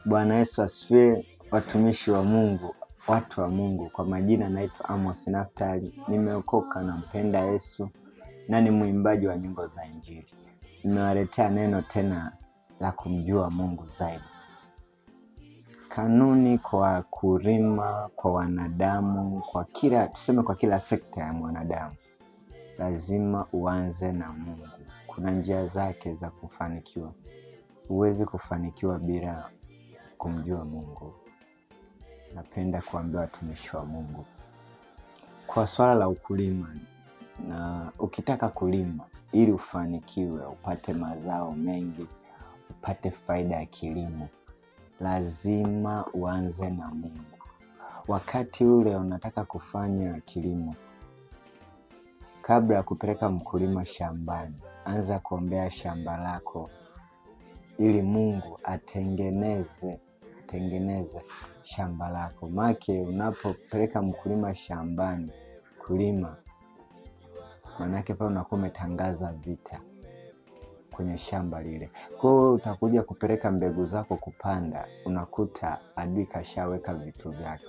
Bwana Yesu asifiwe, watumishi wa Mungu, watu wa Mungu. Kwa majina naitwa Amos Naftali, nimeokoka, nampenda Yesu na ni mwimbaji wa nyimbo za Injili. Nimewaletea neno tena la kumjua Mungu zaidi. Kanuni kwa kulima, kwa wanadamu, kwa kila sekta ya mwanadamu, lazima uanze na Mungu. Kuna njia zake za kufanikiwa. Huwezi kufanikiwa bila kumjua Mungu. Napenda kuambia watumishi wa Mungu kwa swala la ukulima, na ukitaka kulima ili ufanikiwe, upate mazao mengi, upate faida ya kilimo, lazima uanze na Mungu. Wakati ule unataka kufanya kilimo, kabla ya kupeleka mkulima shambani, anza kuombea shamba lako ili Mungu atengeneze shamba lako. Maana unapopeleka mkulima shambani kulima, manake pale unakuwa umetangaza vita kwenye shamba lile. Kwa hiyo utakuja kupeleka mbegu zako kupanda, unakuta adui kashaweka vitu vyake.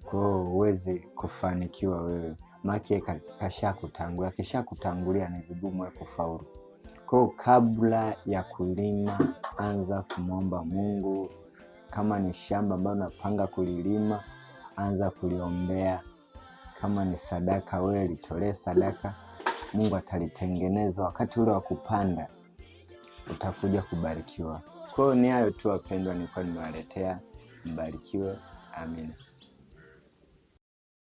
Kwa hiyo huwezi kufanikiwa wewe, maana kashakutangulia, ni vigumu wewe kufaulu. Kwa hiyo kabla ya kulima, anza kumwomba Mungu. Kama ni shamba ambalo unapanga kulilima, anza kuliombea. Kama ni sadaka, wewe litolee sadaka, Mungu atalitengeneza. Wakati ule wa kupanda utakuja kubarikiwa. Kwa hiyo ni hayo tu wapendwa, nilikuwa nimewaletea. Mbarikiwe. Amina.